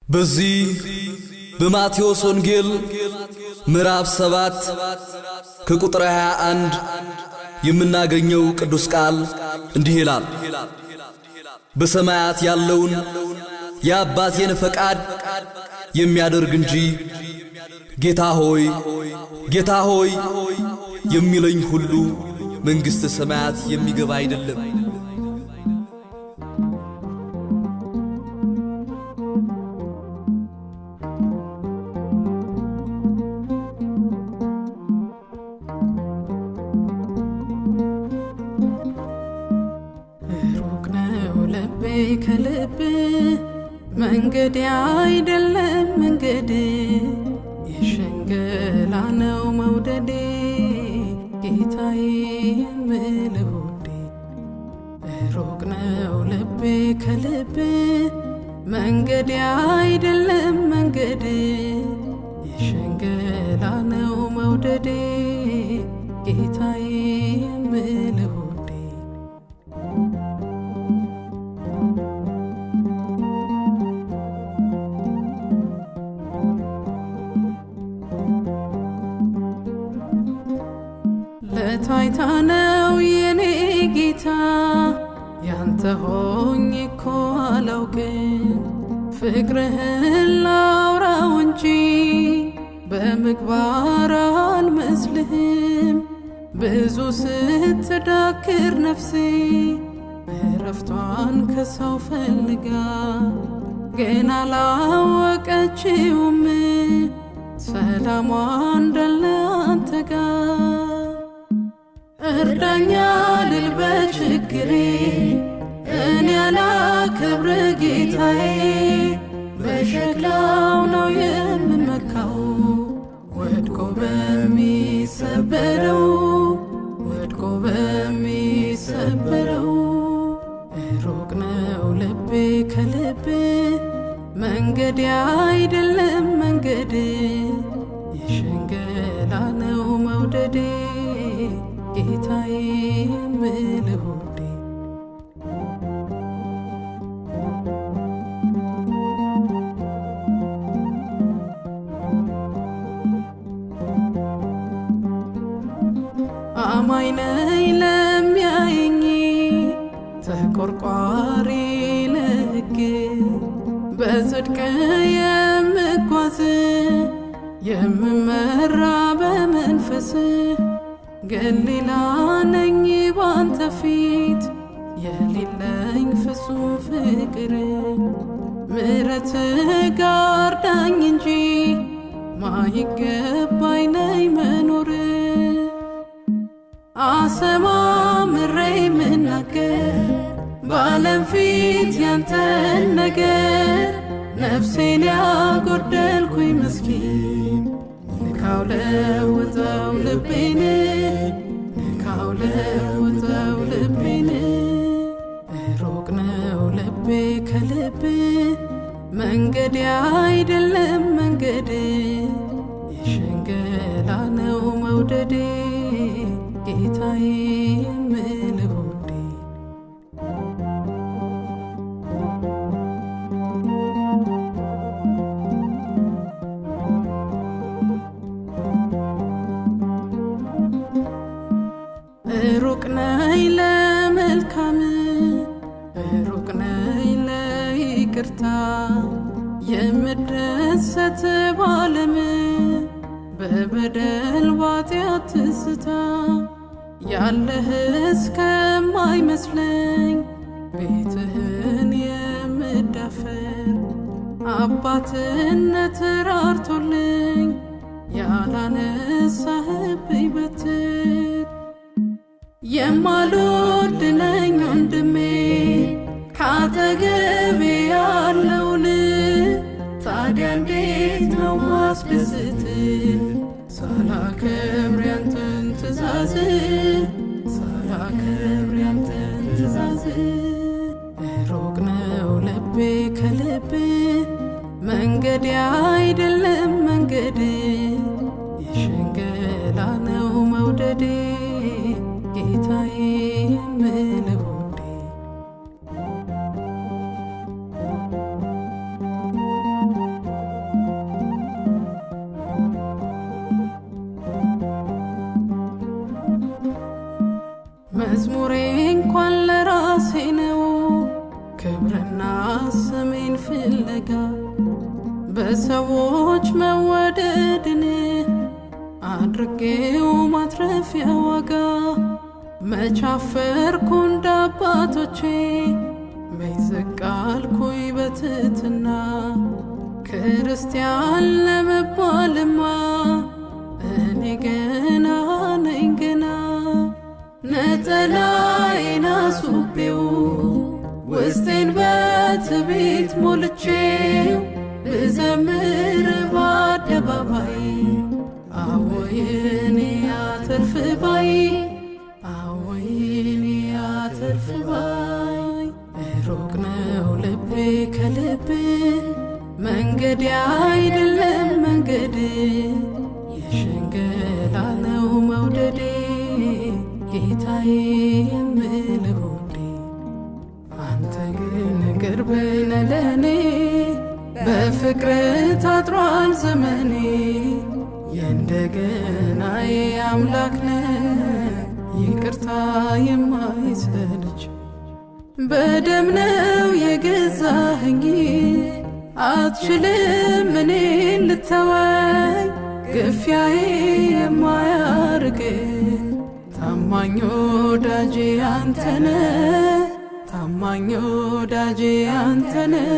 በዚህ በማቴዎስ ወንጌል ምዕራፍ 7 ከቁጥር 21 የምናገኘው ቅዱስ ቃል እንዲህ ይላል። በሰማያት ያለውን የአባቴን ፈቃድ የሚያደርግ እንጂ ጌታ ሆይ ጌታ ሆይ የሚለኝ ሁሉ መንግሥተ ሰማያት የሚገባ አይደለም። ከልብ መንገድ አይደለም መንገድ የሸንገላ ነው መውደዴ ጌታዬ የምልህ ውዴ ሩቅ ነው ልቤ ከልብ መንገድ አይደለም መንገድ የሸንገላ ነው መውደዴ ጌታዬ የምልህ ለታይታ ነው የኔ ጌታ ያንተ ሆኜ እኮ አላውቅም ፍቅርህን ላውራው እንጂ በምግባር አልመስልህም ብዙ ስትዳክር ነፍሴ እረፍቷን ከሰው ፈልጋ ግን አላወቀችውም ሰላሟ እንዳለ አንተ ጋር እርዳኛ ልል በችግሬ እኔ ያላከብር ጌታዬ በሸክላው ነው የምመካው ወድቆ በሚሰበረው ሩቅ ነው ልቤ ከልብ መንገድ አይደለም መንገድ የሸንገላ ነው መውደዴ ጌታዬ የምልህ ውዴ አማኝ ነኝ ለሚያየኝ ተቆርቋሪ ለሕግ በጽድቅ የምጓዝ የምመራ በመንፈስ ገሊላ ነኝ ባንተ ፊት የሌለኝ ፍጹም ፍቅር ምሕረት ጋርዳኝ እንጂ ማይገባኝ ነኝ መኖር አሰማምሬ ምናገር በዓለም ፊት ያንተን ነገር ነፍሴን ያጎደልኩኝ ምስኪን ንካው ለውጠው ልቤን ሩቅ ነው ልቤ ከልብ መንገድ አይደለም መንገድ የሸንገላ ነው መውደዴ ጌታዬ የምልህ ውዴ ሩቅ ነኝ ለመልካም ሩቅ ነኝ ለይቅርታ የምደሰት ባለም በበደል ኃጢአት ትዝታ ያለህ እስከማይመስለኝ ቤትህን የምዳፈር አባትነት ራርቶልኝ ያላነሳህብኝ በትር የማልወድ ነኝ ወንድሜ ካጠገቤ ያለውን ታዲያ እንዴት ነው ማስደስት ሳላከብር ያንተን ትእዛዝ ሩቅ ነው ልቤ ከልብ መንገድ አይደለም መንገድ የሸንገላ ነው መውደዴ ጌታዬ የምልህ ውዴ መዝሙሬ እንኳን ለራሴ ነው ክብርና ስሜን ፍለጋ በሰዎች መወደድን አድርጌው ማትረፊያ ዋጋ መቻፈርኩ እንደ አባቶቼ መይዘቃልኩኝ በትትና ክርስቲያን ለመባልማ እኔ ገና ነኝ ገና ነጠላዬን አስውቤው ውስጤን በትዕቢት ሞልቼው ልዘምር በአደባባይ አዎይኔ አተርፍ ባይ አዎይኔ አተርፍ ባይ ሩቅ ነው ልቤ ከልብ መንገድ አይደለም መንገድ የሽንገላ ነው መውደዴ ጌታዬ የምልህ ውዴ አንተ ግን ቅርብ ነህ ለኔ በፍቅር ታጥሯል ዘመኔ የእንደገናዬ አምላክ ነህ ይቅርታ የማይሰለች በደም ነው የገዛኸኝ አትችልም እኔን ልተወኝ ግፊያዬ የማያርቅ ታማኝ ወዳጄ አንተ ነህ ታማኝ ወዳጄ አንተ ነህ